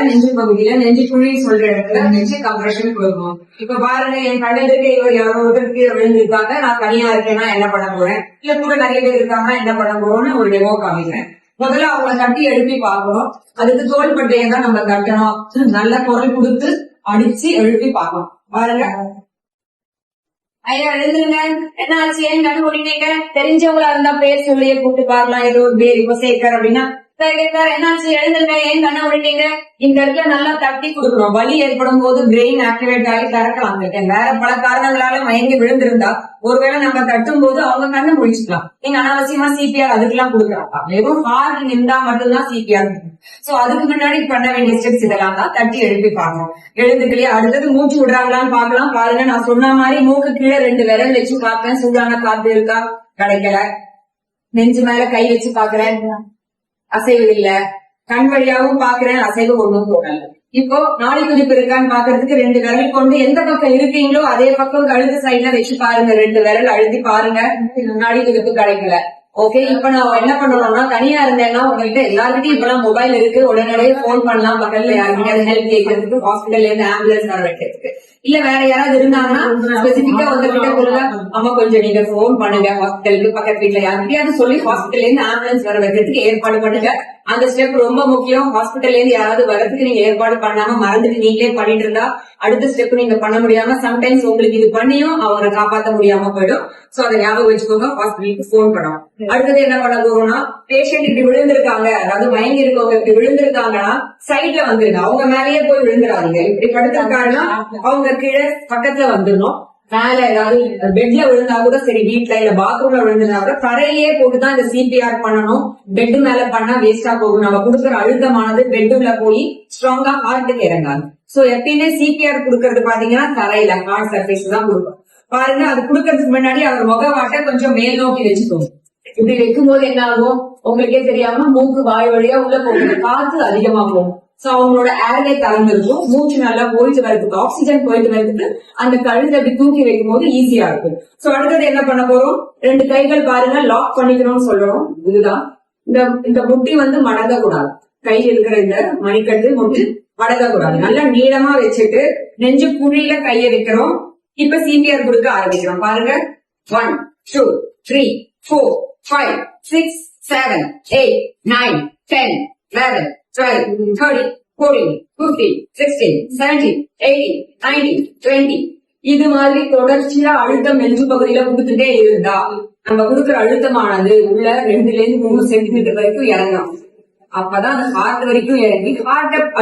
நெஞ்சு பகுதியில நெஞ்சு குழி சொல்ற இடத்துல நெஞ்சு கம்ப்ரெஷன் கொடுக்கணும். இப்ப பாருங்க, என் கண்ணெதிர்க்க இவர் யாரோ ஒருத்தருக்கு விழுந்திருக்காங்க, நான் தனியா இருக்கேன்னா என்ன பண்ண போறேன், இல்ல கூட நிறைய பேர் இருக்காங்கன்னா என்ன பண்ண போறோம்னு ஒரு டெமோ காமிக்கிறேன். முதல்ல அவங்க தட்டி எழுப்பி பார்க்கணும். அதுக்கு தோள்பட்டையை தான் நம்ம தட்டணும். நல்ல குரல் கொடுத்து அடிச்சு எழுப்பி பார்க்கணும். பாருங்க, ஐயா எழுந்துருங்க, என்ன ஆச்சு, ஏன் கண்ணு ஓடினீங்க, தெரிஞ்சவங்களா இருந்தா பேர் சொல்லியே கூப்பிட்டு பாக்கலாம். ஏதோ ஒரு பேர் இப்ப சேகர் அப்படின்னா என்னாச்சு எழுந்துருங்க, ஏன் கண்ணை ஓடினீங்க. இந்த இடத்துல நல்லா தட்டி கொடுக்கணும். வலி ஏற்படும் போது பிரெயின் ஆக்டிவேட் ஆகி திறக்கலாம். வேற பல காரணங்களால மயங்கி விழுந்திருந்தா ஒருவேளை நம்ம தட்டும் போது அவங்க கண்ணை முடிச்சுக்கலாம். நீங்க அனாவசியமா சிபிஆர் அதுக்கெல்லாம் கொடுக்குறாங்க. வெறும் ஹார்ட் நின்றா மட்டும்தான் சிபிஆர். சோ அதுக்கு முன்னாடி பண்ண வேண்டிய ஸ்டெப்ஸ் இதெல்லாம் தான். தட்டி எழுப்பி பார்க்கணும். எழுந்துக்கலையே, அடுத்தது மூச்சு விடுறாங்களான்னு பாக்கலாம். பாருங்க, நான் சொன்ன மாதிரி மூக்கு கீழே 2 விரல் வச்சு பார்ப்பேன். சூடான காத்து இருக்கா, கிடைக்கல. நெஞ்சு மேல கை வச்சு பாக்குறேன், அசைவு இல்ல. கண் வழியாவும் பாக்குறேன், அசைவு ஒண்ணும் போடல. இப்போ நாடி துடிப்பு இருக்கான்னு பாக்குறதுக்கு 2 விரல் கொண்டு எந்த பக்கம் இருக்கீங்களோ அதே பக்கம் கழுத்து சைட்ல வச்சு பாருங்க. 2 விரல் அழுத்தி பாருங்க, நாடி துடிப்பு கிடைக்கல. ஓகே, இப்ப நான் என்ன பண்ணணும்னா, தனியா இருந்தேன்னா உங்ககிட்ட எல்லாருக்கிட்டையும் இப்பெல்லாம் மொபைல் இருக்கு, உடனடியே போன் பண்ணலாம். பக்கத்துல யாருக்கிட்ட ஹெல்ப் கேட்கறதுக்கு, ஹாஸ்பிட்டல்ல இருந்து ஆம்புலன்ஸ் வர வைக்கிறதுக்கு. இல்ல வேற யாராவது இருந்தாங்கன்னா ஸ்பெசிபிக்கா உங்ககிட்ட சொல்லுங்க, அம்மா கொஞ்சம் நீங்க போன் பண்ணுங்க ஹாஸ்பிட்டலுக்கு, பக்கத்து வீட்டுல யாருக்கிட்டையாவது சொல்லி ஹாஸ்பிட்டல்ல இருந்து ஆம்புலன்ஸ் வர வைக்கிறதுக்கு ஏற்பாடு பண்ணுங்க. அந்த ஸ்டெப் ரொம்ப முக்கியம். ஹாஸ்பிட்டல்ல இருந்து யாராவது வரதுக்கு நீங்க ஏற்பாடு பண்ணாம மறந்துட்டு நீங்களே பண்ணிட்டு இருந்தா அடுத்த ஸ்டெப் நீங்க பண்ண முடியாம சம்டைம்ஸ் உங்களுக்கு இது பண்ணியும் அவங்களை காப்பாற்ற முடியாம போயிடும். சோ அதை ஞாபகம் வச்சுக்கோங்க, ஹாஸ்பிட்டலுக்கு போன் பண்ணணும். அடுத்தது என்ன பண்ண போறோம்னா, பேஷண்ட் இப்படி விழுந்திருக்காங்க, அதாவது மயங்கி இருக்கவங்க இப்படி விழுந்திருக்காங்கன்னா சைட்ல வந்துருங்க. அவங்க மேலேயே போய் விழுந்துடாதீங்க. இப்படி படுத்திருக்காங்கன்னா அவங்க கீழே பக்கத்துல வந்துடணும். மேல ஏதாவது பெட்ல விழுந்தா கூட சரி, வீட்டுல இல்ல பாத்ரூம்ல விழுந்தா கூட தரையிலேயே போட்டுதான் இந்த சிபிஆர் பண்ணணும். பெட் மேல பண்ணா வேஸ்டா போகும். நம்ம கொடுக்குற அழுத்தமானது பெட்டுல போய் ஸ்ட்ராங்கா ஹார்ட்டுக்கு இறங்காது. சோ எப்பயுமே சிபிஆர் கொடுக்கறது பாத்தீங்கன்னா தரையில ஹார்ட் சர்ஃபேஸ் தான் கொடுக்கும். பாருங்க, அது கொடுக்கறதுக்கு முன்னாடி அவர் முகவாட்டை கொஞ்சம் மேல் நோக்கி வச்சுக்கோங்க. இப்படி வைக்கும் போது என்ன ஆகும், உங்களுக்கே தெரியாம மூக்கு வாய் வழியா உள்ள போகும், காத்து அதிகமா போகும். சோ அவங்களோட ஏர்வே திறந்து இருக்கும், மூச்சு நல்லா போயிட்டு வரதுக்கு, ஆக்சிஜன் போயிட்டு வரதுக்கு அந்த கழுத்தை அப்படி தூக்கி வைக்கும் போது ஈஸியா இருக்கும். சோ அடுத்தது என்ன பண்ண போறோம், 2 கைகள் பாருங்க லாக் பண்ணிக்கணும்னு சொல்றோம். இதுதான் இந்த முட்டி வந்து மடங்க கூடாது. கையில் இருக்கிற இந்த மணிக்கட்டு முட்டி மடங்க கூடாது. நல்லா நீளமா வச்சுட்டு நெஞ்சு குழியில கையை வைக்கிறோம். இப்ப சிபிஆர் கொடுக்க ஆரம்பிக்கிறோம். பாருங்க, 1 2 3 4 5 6 7 8 9 10 11 12 13 14 15 16 17 18 19 20. இது மாதிரி தொடர்ச்சியா அழுத்தம் நெஞ்சு பகுதியில கொடுத்துட்டே இருந்தா நம்ம கொடுக்குற அழுத்தமானது உள்ள 2 to 3 சென்டிமீட்டர் வரைக்கும் இறங்கும். அப்பதான் அந்த ஹார்ட் வரைக்கும் இறங்கி ஹார்ட்